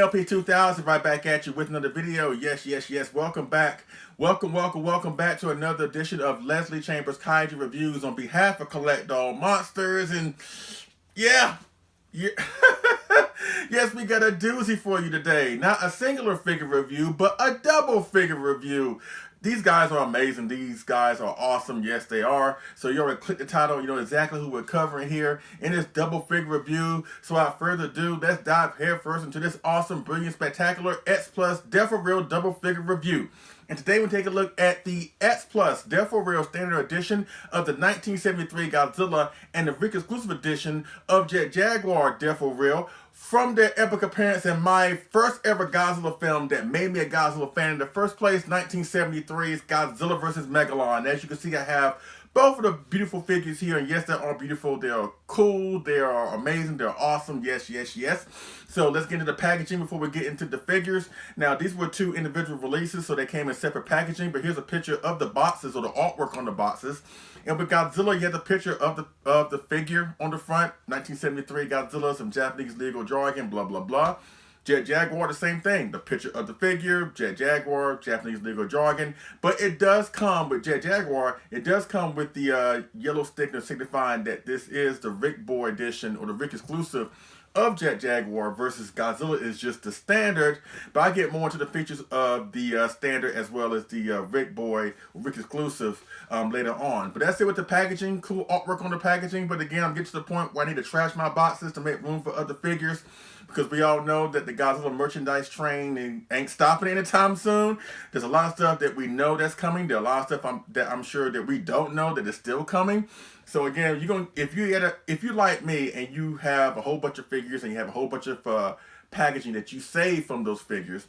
LP2000 right back at you with another video. Yes. Welcome back. Welcome back to another edition of Leslie Chambers Kaiju Reviews on behalf of Collect All Monsters. And yeah. Yes, we got a doozy for you today. Not a singular figure review, but a double figure review. These guys are amazing. These guys are awesome. Yes, they are. So you already clicked the title. You know exactly who we're covering here in this double figure review. So without further ado, let's dive headfirst into this awesome, brilliant, spectacular X-Plus Deforeal double figure review. And today we take a look at the X-Plus Deforeal Standard Edition of the 1973 Godzilla and the Ric Exclusive Edition of Jet Jaguar Deforeal from their epic appearance in my first ever Godzilla film that made me a Godzilla fan in the first place, 1973's Godzilla vs. Megalon. As you can see, I have both of the beautiful figures here, and yes, they are beautiful. They are cool. They are amazing. They're awesome. Yes. So let's get into the packaging before we get into the figures. Now, these were two individual releases, so they came in separate packaging, but here's a picture of the boxes or the artwork on the boxes. And with Godzilla, you have the picture of the figure on the front, 1973 Godzilla, some Japanese legal jargon, blah, blah, blah. Jet Jaguar, the same thing. The picture of the figure, Jet Jaguar, Japanese legal jargon. But it does come with Jet Jaguar, it does come with the yellow sticker signifying that this is the Ric Boy edition or the Ric Exclusive of Jet Jaguar versus Godzilla is just the standard. But I get more into the features of the standard as well as the Ric Boy, Ric Exclusive later on. But that's it with the packaging. Cool artwork on the packaging. But again, I'm getting to the point where I need to trash my boxes to make room for other figures, because we all know that the Godzilla merchandise train ain't stopping anytime soon. There's a lot of stuff that we know that's coming. There's a lot of stuff that I'm sure that we don't know that is still coming. So again, if you like me and you have a whole bunch of figures and you have a whole bunch of packaging that you save from those figures,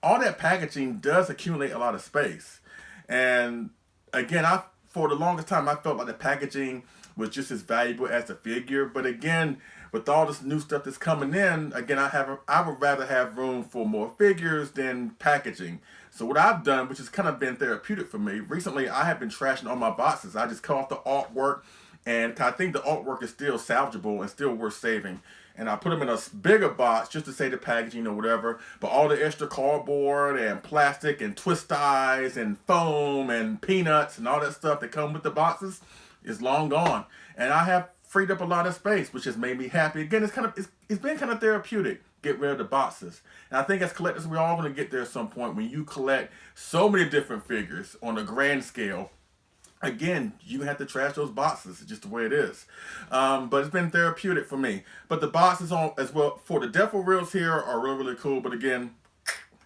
all that packaging does accumulate a lot of space. And again, for the longest time I felt like the packaging was just as valuable as the figure. But again, with all this new stuff that's coming in, again, I would rather have room for more figures than packaging. So what I've done, which has kind of been therapeutic for me, recently I have been trashing all my boxes. I just cut off the artwork, and I think the artwork is still salvageable and still worth saving. And I put them in a bigger box just to save the packaging or whatever. But all the extra cardboard and plastic and twist ties and foam and peanuts and all that stuff that come with the boxes is long gone. And I have freed up a lot of space, which has made me happy. Again, it's been kind of therapeutic. Get rid of the boxes. And I think as collectors, we're all going to get there at some point when you collect so many different figures on a grand scale. Again, you have to trash those boxes. It's just the way it is. But it's been therapeutic for me. But the boxes on as well for the Deforeals here are really cool. But again,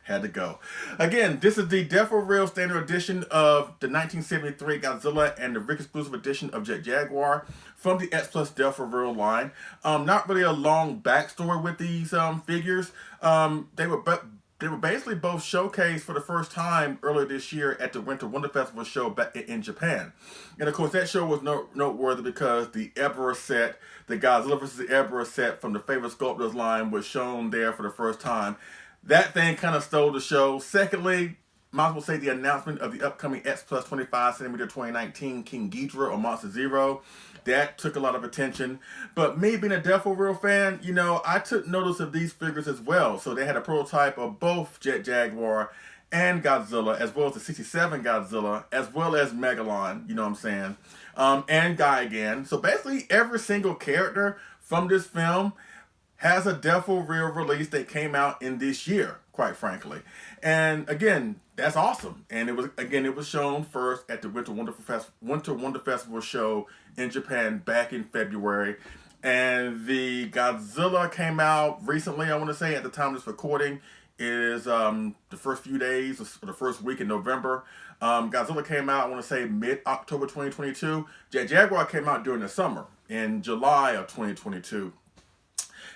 had to go. Again, this is the Deforeal Standard Edition of the 1973 Godzilla and the Ric Exclusive Edition of Jet Jaguar from the X-Plus Deforeal line. Not really a long backstory with these figures. They were basically both showcased for the first time earlier this year at the Winter Wonder Festival show back in Japan. And of course, that show was noteworthy because the Ebra set, the Godzilla vs. Ebra set from the Favorite Sculptors line was shown there for the first time. That thing kind of stole the show. Secondly, might as well say the announcement of the upcoming X-Plus 25cm 2019 King Ghidorah or Monster Zero. That took a lot of attention. But me being a Deforeal fan, you know, I took notice of these figures as well. So they had a prototype of both Jet Jaguar and Godzilla, as well as the 67 Godzilla, as well as Megalon, you know what I'm saying, and Gigan. So basically every single character from this film has a Deforeal release that came out in this year, quite frankly. And again, that's awesome. And it was shown first at the Winter Wonder Festival show in Japan back in February. And the Godzilla came out recently, I want to say, at the time of this recording, is the first few days, or the first week in November. Godzilla came out, I want to say, mid-October 2022. Jet Jaguar came out during the summer, in July of 2022.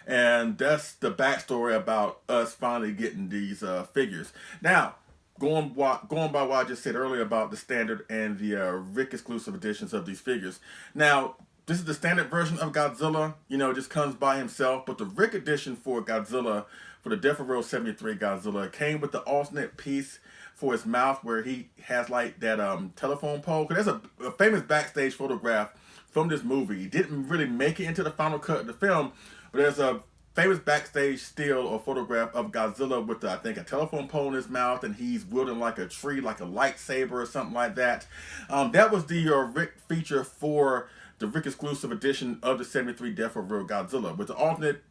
And that's the backstory about us finally getting these figures. Now, going by what I just said earlier about the standard and the Ric Exclusive editions of these figures. Now, this is the standard version of Godzilla. You know, it just comes by himself. But the Ric edition for Godzilla, for the Deforeal 73 Godzilla, came with the alternate piece for his mouth where he has like that telephone pole. Because there's a famous backstage photograph from this movie. He didn't really make it into the final cut of the film. But there's a famous backstage still or photograph of Godzilla with, I think, a telephone pole in his mouth, and he's wielding like a tree, like a lightsaber or something like that. That was the Ric feature for the Ric Exclusive edition of the 73 Deforeal Godzilla, with the alternate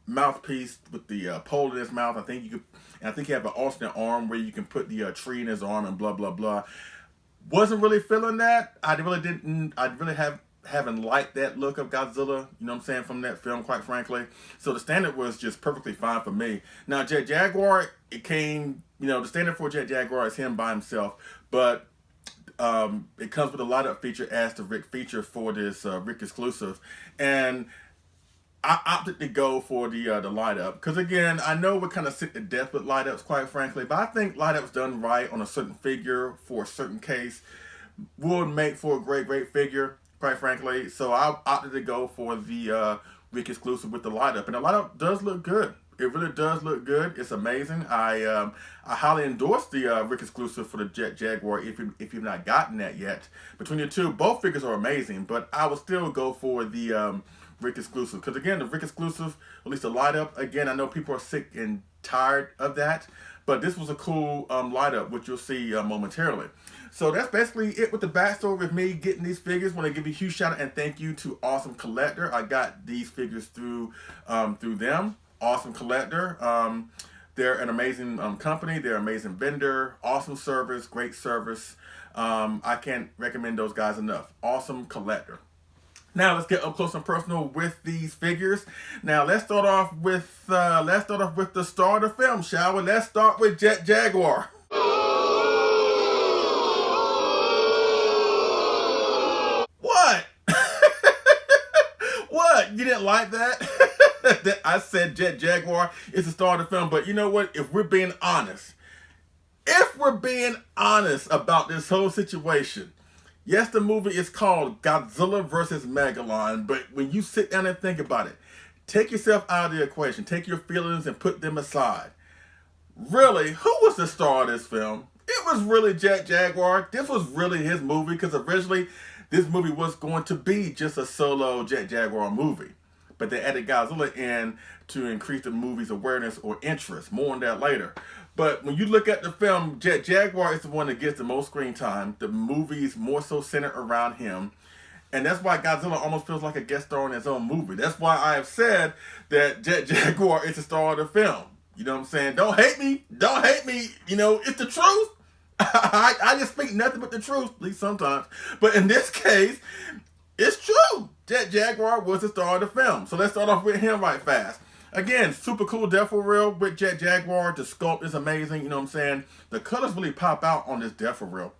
mouthpiece with the pole in his mouth. I think you could, and I think you have an alternate arm where you can put the tree in his arm and blah blah blah. Wasn't really feeling that. I really haven't liked that look of Godzilla, you know what I'm saying, from that film, quite frankly. So the standard was just perfectly fine for me. Now, Jet Jaguar, it came, the standard for Jet Jaguar is him by himself, but it comes with a light-up feature as the Ric feature for this Ric Exclusive. And I opted to go for the light-up, because again, I know we're kind of sick to death with light-ups, quite frankly, but I think light-ups done right on a certain figure for a certain case would make for a great figure, quite frankly. So I opted to go for the Ric Exclusive with the light-up, and the light-up does look good. It really does look good. It's amazing. I highly endorse the Ric Exclusive for the Jet Jaguar if you've not gotten that yet. Between the two, both figures are amazing, but I would still go for the Ric Exclusive, because again, the Ric Exclusive, at least the light up, again, I know people are sick and tired of that, but this was a cool light up, which you'll see momentarily. So that's basically it with the backstory with me getting these figures. Want to give you a huge shout out and thank you to Awesome Collector. I got these figures through them. Awesome Collector. They're an amazing company. They're an amazing vendor. Awesome service. Great service. I can't recommend those guys enough. Awesome Collector. Now let's get up close and personal with these figures. Now let's start off with the star of the film, shall we? Let's start with Jet Jaguar. What? What? You didn't like that? That I said Jet Jaguar is the star of the film, but you know what? If we're being honest about this whole situation, yes, the movie is called Godzilla vs. Megalon, but when you sit down and think about it, take yourself out of the equation. Take your feelings and put them aside. Really, who was the star of this film? It was really Jet Jaguar. This was really his movie, because originally this movie was going to be just a solo Jet Jaguar movie. But they added Godzilla in to increase the movie's awareness or interest. More on that later. But when you look at the film, Jet Jaguar is the one that gets the most screen time. The movie's more so centered around him. And that's why Godzilla almost feels like a guest star in his own movie. That's why I have said that Jet Jaguar is the star of the film. You know what I'm saying? Don't hate me. Don't hate me. It's the truth. I just speak nothing but the truth, at least sometimes. But in this case, it's true. Jet Jaguar was the star of the film. So let's start off with him right fast. Again, super cool Deforeal with Jet Jaguar. The sculpt is amazing, you know what I'm saying? The colors really pop out on this Deforeal,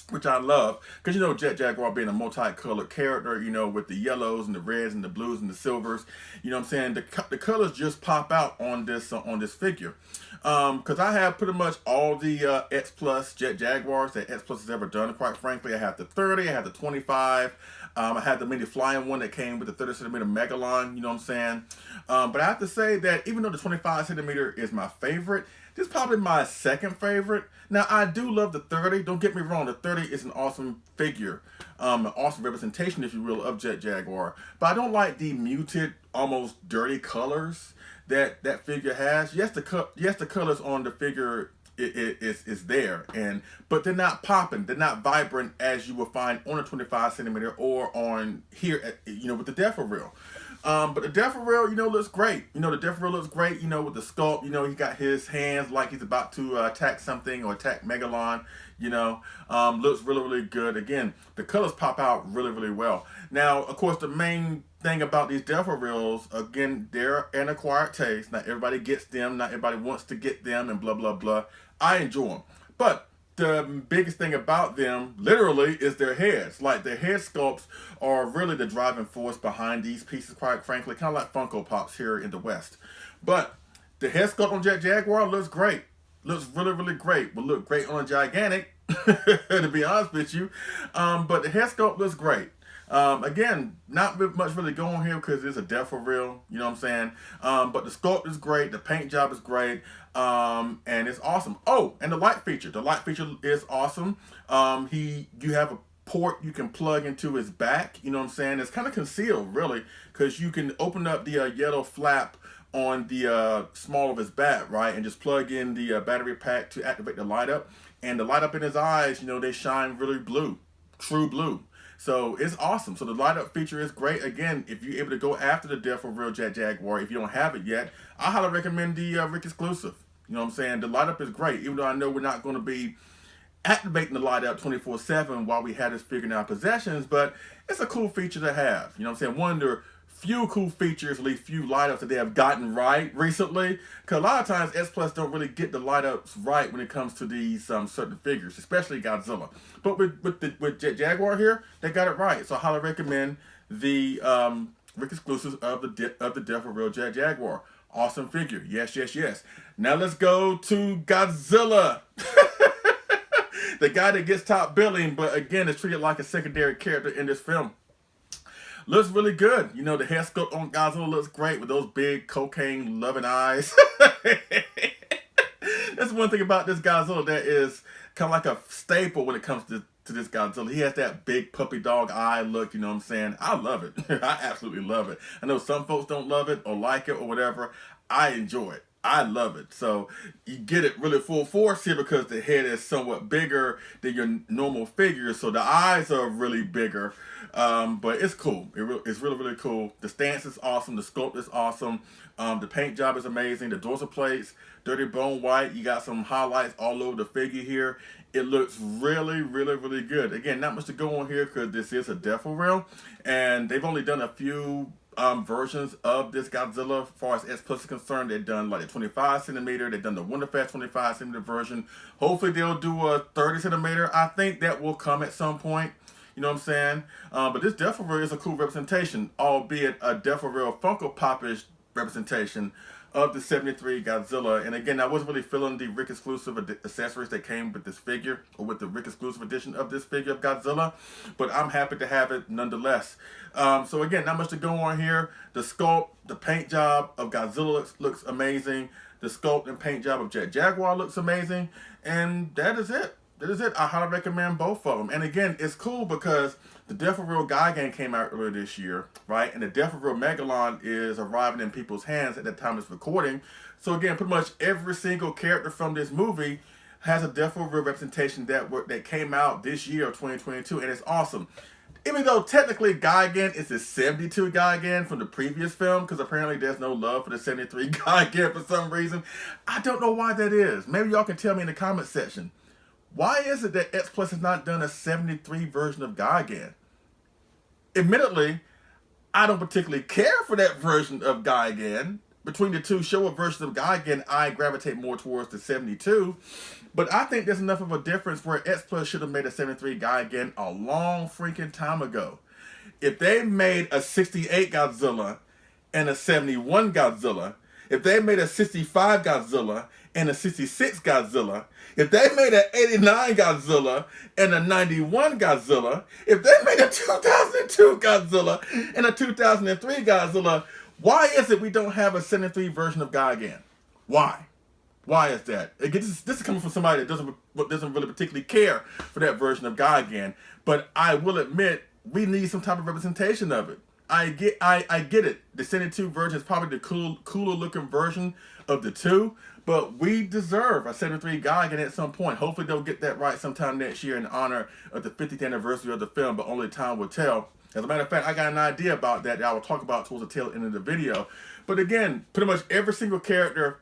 which I love, because Jet Jaguar being a multicolored character, with the yellows and the reds and the blues and the silvers, you know what I'm saying? The colors just pop out on this figure. Because I have pretty much all the X-Plus Jet Jaguars that X-Plus has ever done, quite frankly. I have the 30, I have the 25, I had the mini flying one that came with the 30 centimeter Megalon, you know what I'm saying? But I have to say that even though the 25 centimeter is my favorite, this is probably my second favorite. Now, I do love the 30. Don't get me wrong. The 30 is an awesome figure. An awesome representation, if you will, of Jet Jaguar. But I don't like the muted, almost dirty colors that figure has. Yes, the colors on the figure is there, but they're not popping. They're not vibrant as you will find on a 25 centimeter or on here, with the Deforeal. But the Deforeal, looks great. The Deforeal looks great, with the sculpt. He got his hands like he's about to attack something or attack Megalon, looks really good. Again, the colors pop out really well. Now, of course, the main thing about these Deforeals, again, they're an acquired taste. Not everybody gets them. Not everybody wants to get them and blah, blah, blah. I enjoy them. But the biggest thing about them, literally, is their heads. Like, their head sculpts are really the driving force behind these pieces, quite frankly. Kind of like Funko Pops here in the West. But the head sculpt on Jet Jaguar looks great. Looks really great. Will look great on a gigantic, to be honest with you. But the head sculpt looks great. Again, not much really going here because it's a Deforeal, you know what I'm saying? But the sculpt is great, the paint job is great, and it's awesome. Oh, and the light feature. The light feature is awesome. You have a port you can plug into his back, you know what I'm saying? It's kind of concealed, really, because you can open up the yellow flap on the small of his bat, right, and just plug in the battery pack to activate the light up, and the light up in his eyes, you know, they shine really blue, true blue. So it's awesome. So the light up feature is great. Again, if you're able to go after the Deforeal Jet Jaguar, if you don't have it yet, I highly recommend the Ric Exclusive. You know what I'm saying? The light up is great, even though I know we're not going to be activating the light up 24/7 while we have this figure in our possessions, but it's a cool feature to have. You know what I'm saying? One of the few cool features, at least few light ups that they have gotten right recently, because a lot of times X-Plus don't really get the light ups right when it comes to these certain figures, especially Godzilla. But with Jet Jaguar here, they got it right. So I highly recommend the Ric Exclusive of the Deforeal Jet Jaguar. Awesome figure. Yes, yes, yes. Now let's go to Godzilla. The guy that gets top billing, but again, is treated like a secondary character in this film. Looks really good. You know, the hair sculpt on Godzilla looks great with those big cocaine-loving eyes. That's one thing about this Godzilla that is kind of like a staple when it comes to this Godzilla. He has that big puppy dog eye look, you know what I'm saying? I love it. I absolutely love it. I know some folks don't love it or like it or whatever. I enjoy it. I love it. So you get it really full force here because the head is somewhat bigger than your normal figure. So the eyes are really bigger. But it's cool. It's really, really cool. The stance is awesome. The sculpt is awesome. The paint job is amazing. The dorsal plates, dirty bone white. You got some highlights all over the figure here. It looks really, really, really good. Again, not much to go on here because this is a Deforeal. And they've only done a few versions of this Godzilla. As far as X-Plus is concerned, they've done like a 25 centimeter. They've done the Winterfest 25 centimeter version. Hopefully they'll do a 30 centimeter. I think that will come at some point. You know what I'm saying? But this Deforeal is a cool representation, albeit a Deforeal Funko Pop-ish representation of the 73 Godzilla. And again, I wasn't really feeling the Ric Exclusive accessories that came with this figure, or with the Ric Exclusive edition of this figure of Godzilla, but I'm happy to have it nonetheless. So again, not much to go on here. The sculpt, the paint job of Godzilla looks amazing. The sculpt and paint job of Jet Jaguar looks amazing. And that is it. That is it. I highly recommend both of them. And again, it's cool because the Deforeal Gigan came out earlier this year, right? And the Deforeal Megalon is arriving in people's hands at the time it's recording. So again, pretty much every single character from this movie has a Deforeal representation that came out this year of 2022, and it's awesome. Even though technically Gigan is the 72 Gigan from the previous film, because apparently there's no love for the 73 Gigan for some reason. I don't know why that is. Maybe y'all can tell me in the comment section. Why is it that X-Plus has not done a 73 version of Gigan? Admittedly, I don't particularly care for that version of Gigan. Between the two Showa versions of Gigan, I gravitate more towards the 72. But I think there's enough of a difference where X-Plus should have made a 73 Gigan a long freaking time ago. If they made a 68 Godzilla and a 71 Godzilla, if they made a 65 Godzilla and a 66 Godzilla, if they made an 89 Godzilla and a 91 Godzilla, if they made a 2002 Godzilla and a 2003 Godzilla, why is it we don't have a 73 version of Gigan? Why? Why is that? This is coming from somebody that doesn't really particularly care for that version of Gigan, but I will admit we need some type of representation of it. I get it. The 72 version is probably the cooler looking version of the two, but we deserve a 73 Gigan at some point. Hopefully they'll get that right sometime next year in honor of the 50th anniversary of the film, but only time will tell. As a matter of fact, I got an idea about that I will talk about towards the tail end of the video. But again, pretty much every single character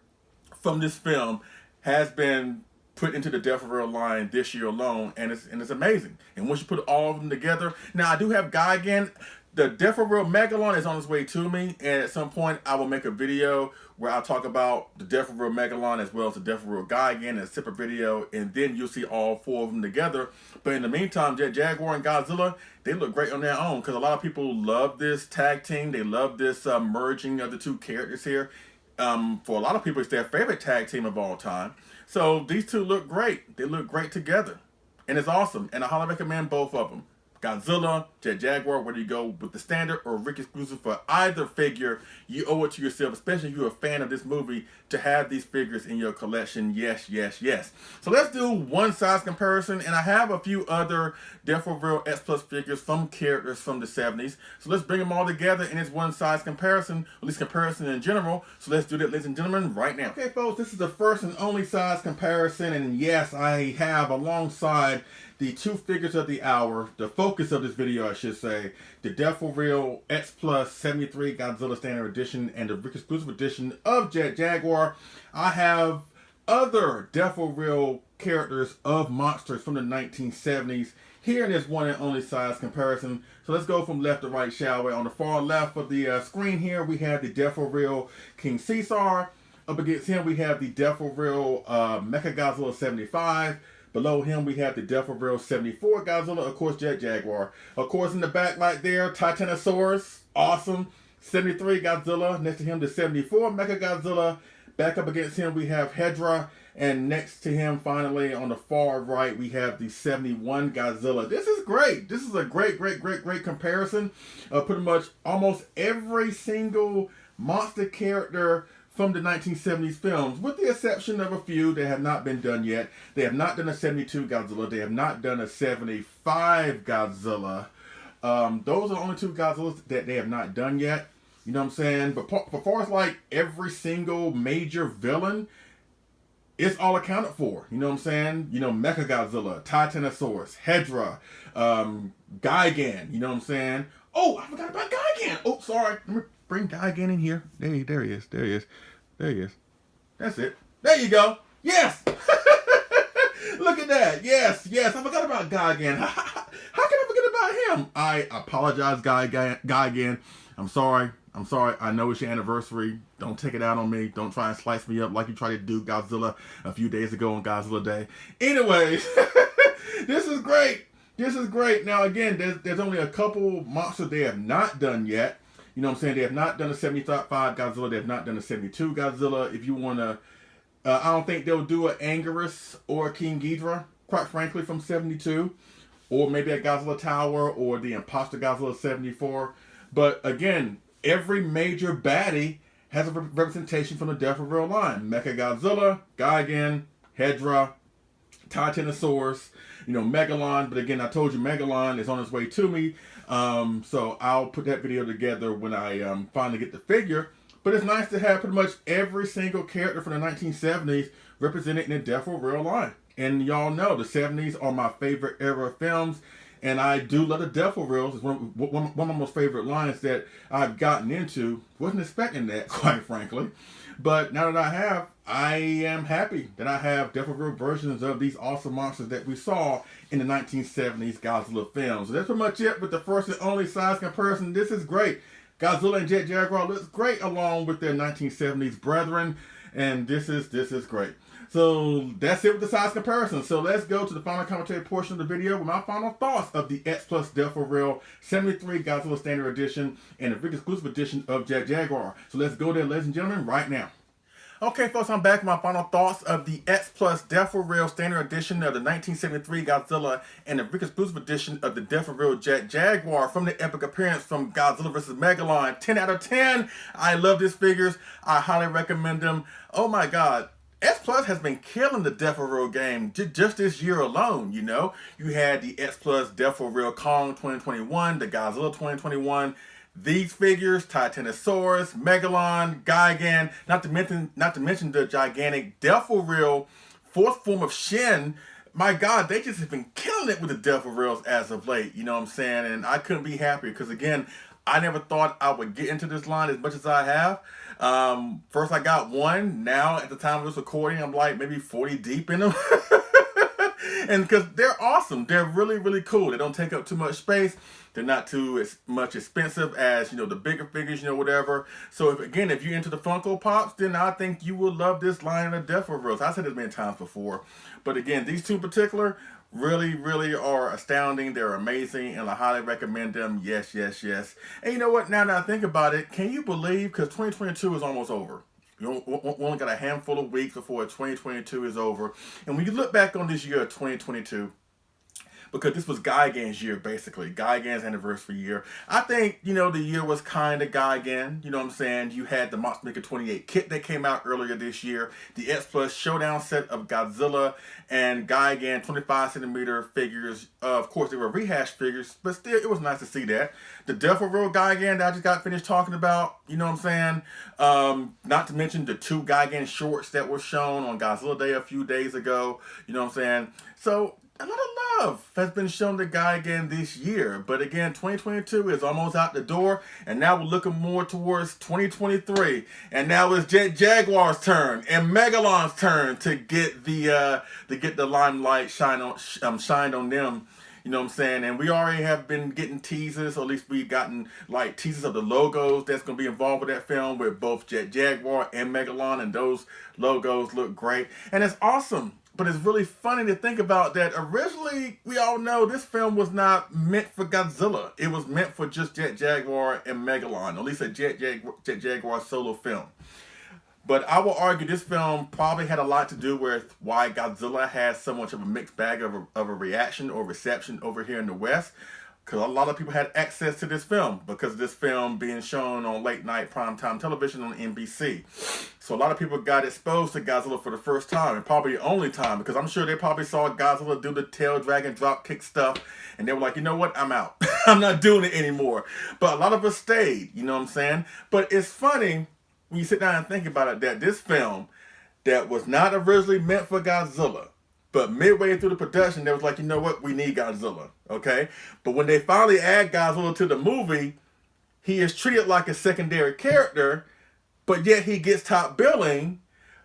from this film has been put into the Deforeal line this year alone, and it's amazing. And once you put all of them together, now I do have Gigan. The Deforeal Megalon is on its way to me, and at some point I will make a video where I'll talk about the Deforeal Megalon as well as the Deforeal Gigan in a separate video, and then you'll see all four of them together. But in the meantime, Jet Jaguar and Godzilla, they look great on their own because a lot of people love this tag team. They love this merging of the two characters here. For a lot of people, it's their favorite tag team of all time. So these two look great. They look great together, and it's awesome. And I highly recommend both of them. Godzilla, Jet Jaguar, whether you go with the standard or Ric Exclusive for either figure, you owe it to yourself, especially if you're a fan of this movie, to have these figures in your collection. Yes, yes, yes. So let's do one size comparison, and I have a few other Deforeal X-Plus figures, some characters from the 70s. So let's bring them all together in this one size comparison, at least comparison in general. So let's do that, ladies and gentlemen, right now. Okay, folks, this is the first and only size comparison, and yes, I have alongside the two figures of the hour, the focus of this video, I should say, the Deforeal X-Plus 73 Godzilla Standard Edition and the Ric Exclusive Edition of Jet Jaguar. I have other Deforeal characters of monsters from the 1970s here in this one and only size comparison. So let's go from left to right, shall we? On the far left of the screen here, we have the Deforeal King Caesar. Up against him, we have the Deforeal Mechagodzilla 75. Below him, we have the Deforeal 74 Godzilla, of course, Jet Jaguar. Of course, in the back right there, Titanosaurus, awesome. 73 Godzilla. Next to him, the 74 Mechagodzilla. Back up against him, we have Hedra. And next to him, finally, on the far right, we have the 71 Godzilla. This is great. This is a great comparison of pretty much almost every single monster character from the 1970s films, with the exception of a few that have not been done yet. They have not done a 72 Godzilla. They have not done a 75 Godzilla. Those are the only two Godzillas that they have not done yet. You know what I'm saying? But as far as like every single major villain, it's all accounted for. You know what I'm saying? You know, Mechagodzilla, Titanosaurus, Hedra, Gigan. You know what I'm saying? Oh, I forgot about Gigan. Oh, sorry. Let me bring Gigan in here. There he is. There he is. There he is. That's it. There you go. Yes. Look at that. Yes, yes. I forgot about Gigan. How can I forget about him? I apologize, Gigan. I'm sorry. I'm sorry. I know it's your anniversary. Don't take it out on me. Don't try and slice me up like you tried to do Godzilla a few days ago on Godzilla Day. Anyways, this is great. This is great. Now, again, there's only a couple monsters they have not done yet. You know what I'm saying? They have not done a 75 Godzilla. They have not done a 72 Godzilla. If you want to, I don't think they'll do an Anguirus or a King Ghidorah, quite frankly, from 72. Or maybe a Godzilla Tower or the Imposter Godzilla 74. But again, every major baddie has a representation from the Deforeal line. Mechagodzilla, Gigan, Hedra, Titanosaurus, you know, Megalon. But again, I told you Megalon is on its way to me. So I'll put that video together when I finally get the figure. But it's nice to have pretty much every single character from the 1970s represented in the Deforeal line. And y'all know the 70s are my favorite era of films. And I do love the Deforeals. It's one of my most favorite lines that I've gotten into. Wasn't expecting that, quite frankly. But now that I am happy that I have Deforeal versions of these awesome monsters that we saw in the 1970s Godzilla films. So that's pretty much it with the first and only size comparison. This is great. Godzilla and Jet Jaguar looks great along with their 1970s brethren. And this is great. So that's it with the size comparison. So let's go to the final commentary portion of the video with my final thoughts of the X-Plus Deforeal 73 Godzilla Standard Edition and the Ric Exclusive Edition of Jet Jaguar. So let's go there, ladies and gentlemen, right now. Okay, folks, I'm back with my final thoughts of the X-Plus Deforeal Standard Edition of the 1973 Godzilla and the Ric Exclusive Edition of the Deforeal Jet Jaguar from the epic appearance from Godzilla vs. Megalon. 10 out of 10. I love these figures. I highly recommend them. Oh my God. X-Plus has been killing the Deforeal game just this year alone, you know. You had the X-Plus Deforeal Kong 2021, the Godzilla 2021. These figures, Titanosaurus, Megalon, Gigan, not to mention the gigantic Deforeal fourth form of Shin. My God, they just have been killing it with the Deforeals as of late, you know what I'm saying? And I couldn't be happier because, again, I never thought I would get into this line as much as I have. First I got one. Now, at the time of this recording, I'm like maybe 40 deep in them. And because they're awesome. They're really, really cool. They don't take up too much space. They're not too much expensive as, you know, the bigger figures, you know, whatever. So, if you're into the Funko Pops, then I think you will love this line of Deforeals. I said this many times before. But again, these two in particular really, really are astounding. They're amazing, and I highly recommend them. Yes, yes, yes. And you know what? Now that I think about it, can you believe, because 2022 is almost over. We only got a handful of weeks before 2022 is over. And when you look back on this year of 2022, because this was Gigan's year, basically. Gigan's anniversary year. I think, the year was kind of Gigan. You know what I'm saying? You had the Monster Maker 28 kit that came out earlier this year. The X-Plus Showdown set of Godzilla and Gigan 25 centimeter figures. Of course, they were rehashed figures, but still, it was nice to see that. The Deforeal Gigan that I just got finished talking about, you know what I'm saying? Not to mention the 2 Gigan shorts that were shown on Godzilla Day a few days ago, you know what I'm saying? So, a lot of love has been shown to Gigan this year. But again, 2022 is almost out the door, and now we're looking more towards 2023. And now it's Jet Jaguar's turn and Megalon's turn to get the limelight shined on them. You know what I'm saying? And we already have been getting teasers, or at least we've gotten like teasers of the logos that's going to be involved with that film with both Jet Jaguar and Megalon, and those logos look great. And it's awesome. But it's really funny to think about that originally, we all know this film was not meant for Godzilla. It was meant for just Jet Jaguar and Megalon, or at least a Jet Jaguar solo film. But I will argue this film probably had a lot to do with why Godzilla has so much of a mixed bag of a reaction or reception over here in the West. Because a lot of people had access to this film because of this film being shown on late night primetime television on NBC. So a lot of people got exposed to Godzilla for the first time, and probably the only time, because I'm sure they probably saw Godzilla do the tail dragon drop kick stuff, and they were like, you know what, I'm out. I'm not doing it anymore. But a lot of us stayed, you know what I'm saying? But it's funny when you sit down and think about it, that this film that was not originally meant for Godzilla, but midway through the production, they was like, you know what, we need Godzilla, okay? But when they finally add Godzilla to the movie, he is treated like a secondary character, but yet he gets top billing,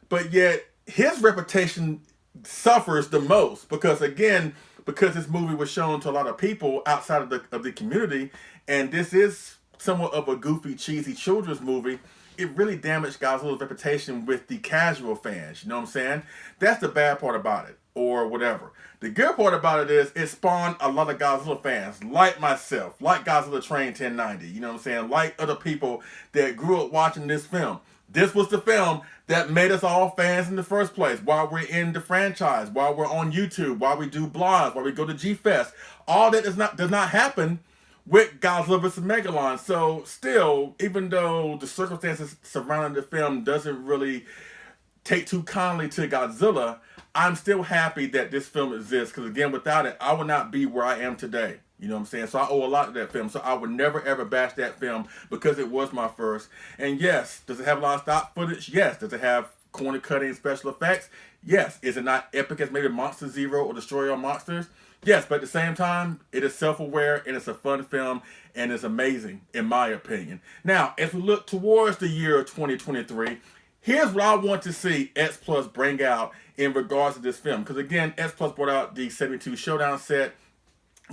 but yet his reputation suffers the most because this movie was shown to a lot of people outside of the community, and this is somewhat of a goofy, cheesy children's movie. It really damaged Godzilla's reputation with the casual fans, you know what I'm saying? That's the bad part about it, or whatever. The good part about it is it spawned a lot of Godzilla fans, like myself, like Godzilla Train 1090, you know what I'm saying? Like other people that grew up watching this film. This was the film that made us all fans in the first place, while we're in the franchise, while we're on YouTube, while we do blogs, while we go to G-Fest. All that does not happen with Godzilla vs. Megalon. So still, even though the circumstances surrounding the film doesn't really take too kindly to Godzilla, I'm still happy that this film exists, because again, without it, I would not be where I am today. You know what I'm saying? So I owe a lot to that film. So I would never ever bash that film because it was my first. And yes, does it have a lot of stock footage? Yes. Does it have corner cutting special effects? Yes. Is it not epic as maybe Monster Zero or Destroy All Monsters? Yes, but at the same time, it is self-aware and it's a fun film and it's amazing, in my opinion. Now, as we look towards the year of 2023, here's what I want to see X-Plus bring out in regards to this film. Because again, X-Plus brought out the 72 Showdown set,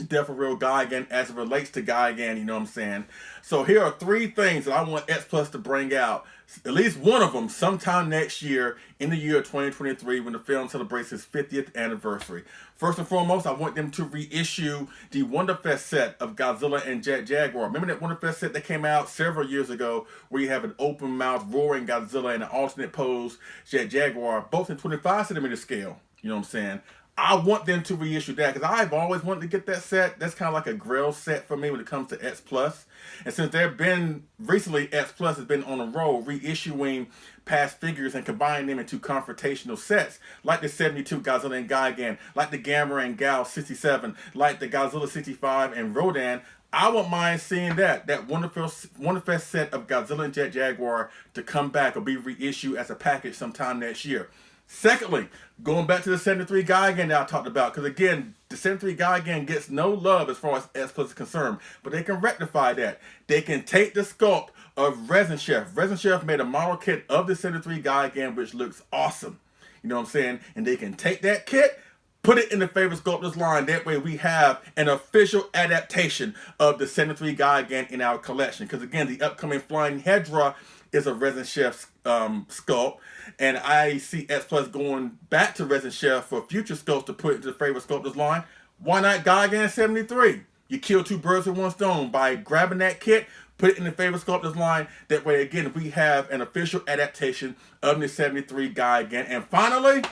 Deforeal Gigan as it relates to Gigan, you know what I'm saying? So here are 3 things that I want X-Plus to bring out, at least one of them, sometime next year in the year 2023 when the film celebrates its 50th anniversary. First and foremost, I want them to reissue the Wonderfest set of Godzilla and Jet Jaguar. Remember that Wonderfest set that came out several years ago where you have an open mouth roaring Godzilla and an alternate pose Jet Jaguar, both in 25 centimeter scale, you know what I'm saying? I want them to reissue that because I've always wanted to get that set. That's kind of like a grail set for me when it comes to X-Plus. And since they've been, recently X-Plus has been on a roll reissuing past figures and combining them into confrontational sets, like the 72 Godzilla and Gigan, like the Gamera and Gal 67, like the Godzilla 65 and Rodan. I wouldn't mind seeing that Wonderfest set of Godzilla and Jet Jaguar to come back or be reissued as a package sometime next year. Secondly, going back to the 73 Gigan that I talked about, because again, the 73 Gigan gets no love as far as X-Plus is concerned, but they can rectify that. They can take the sculpt of Resin Chef. Resin Chef made a model kit of the 73 Gigan, which looks awesome. You know what I'm saying? And they can take that kit, put it in the favorite sculptors line. That way we have an official adaptation of the 73 Gigan in our collection. Because again, the upcoming Flying Hedra is a Resin Chef sculpt. And I see X-Plus going back to Resin Chef for future sculpts to put into the favorite sculptors line. Why not Gigan 73? You kill 2 birds with 1 stone by grabbing that kit, put it in the favorite sculptors line. That way, again, we have an official adaptation of the 73 Gigan. And finally,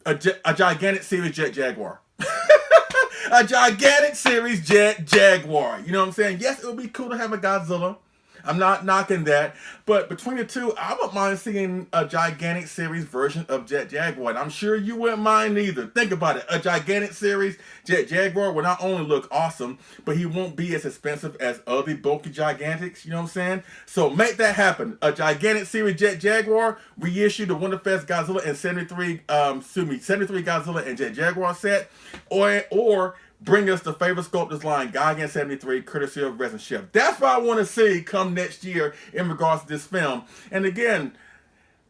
a gigantic series Jet Jaguar. A gigantic series Jet Jaguar. You know what I'm saying? Yes, it would be cool to have a Godzilla. I'm not knocking that. But between the two, I wouldn't mind seeing a gigantic series version of Jet Jaguar. And I'm sure you wouldn't mind either. Think about it. A gigantic series Jet Jaguar will not only look awesome, but he won't be as expensive as other bulky gigantics. You know what I'm saying? So make that happen. A gigantic series Jet Jaguar, reissue the Wonderfest Godzilla and 73 Godzilla and Jet Jaguar set. Or bring us the favorite sculptors line, Gigan 73, courtesy of Resin Chef. That's what I want to see come next year in regards to this film. And again,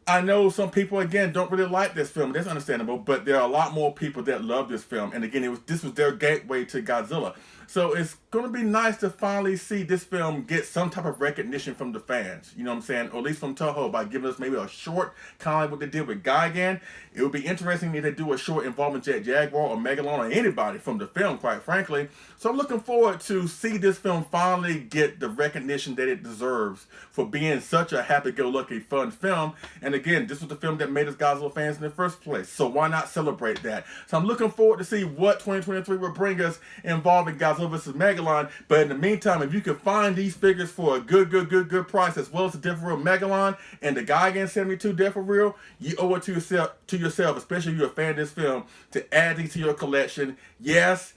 I know some people, again, don't really like this film. That's understandable, but there are a lot more people that love this film. And again, this was their gateway to Godzilla. So it's going to be nice to finally see this film get some type of recognition from the fans. You know what I'm saying? Or at least from Toho by giving us maybe a short, kind of like what they did with Gigan. It would be interesting if they do a short involving Jet Jaguar or Megalon or anybody from the film, quite frankly. So I'm looking forward to see this film finally get the recognition that it deserves for being such a happy-go-lucky, fun film. And again, this was the film that made us Godzilla fans in the first place. So why not celebrate that? So I'm looking forward to see what 2023 will bring us involving Godzilla vs. Megalon. But in the meantime, if you can find these figures for a good price, as well as the Deforeal Megalon and the Gigan 72 Deforeal, you owe it to yourself, especially if you're a fan of this film, to add these to your collection. Yes.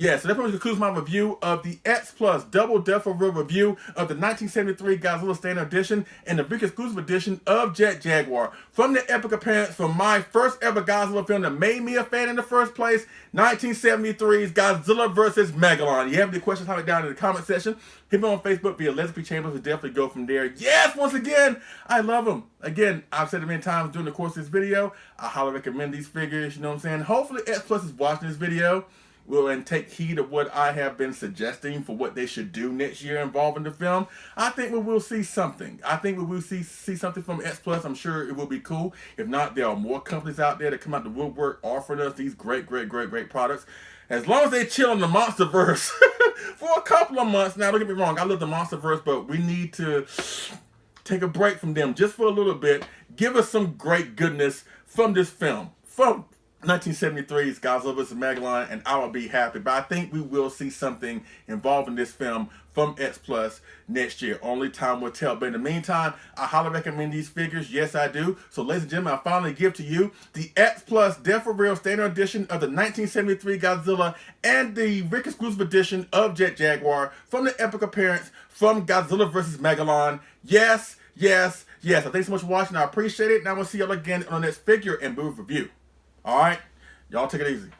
So that pretty much concludes my review of the X-Plus Double Deforeal review of the 1973 Godzilla Standard Edition and the Ric Exclusive Edition of Jet Jaguar. From the epic appearance from my first ever Godzilla film that made me a fan in the first place, 1973's Godzilla vs. Megalon. You have any questions, comment down in the comment section. Hit me on Facebook via Leslie Chambers. We'll definitely go from there. Yes, once again, I love them. Again, I've said it many times during the course of this video. I highly recommend these figures, you know what I'm saying? Hopefully X-Plus is watching this video and take heed of what I have been suggesting for what they should do next year involving the film. I think we will see something. I think we will see something from X-Plus. I'm sure it will be cool. If not, there are more companies out there that come out the woodwork offering us these great products. As long as they chill in the MonsterVerse for a couple of months. Now, don't get me wrong, I love the MonsterVerse, but we need to take a break from them just for a little bit. Give us some great goodness from this film. From 1973's Godzilla vs. Megalon, and I will be happy. But I think we will see something involving this film from X-Plus next year. Only time will tell. But in the meantime, I highly recommend these figures. Yes, I do. So, ladies and gentlemen, I finally give to you the X-Plus Deforeal Standard Edition of the 1973 Godzilla and the Ric Exclusive Edition of Jet Jaguar from the epic appearance from Godzilla vs. Megalon. Yes. So, thanks so much for watching. I appreciate it. And I will see y'all again on the next figure and move review. All right, y'all take it easy.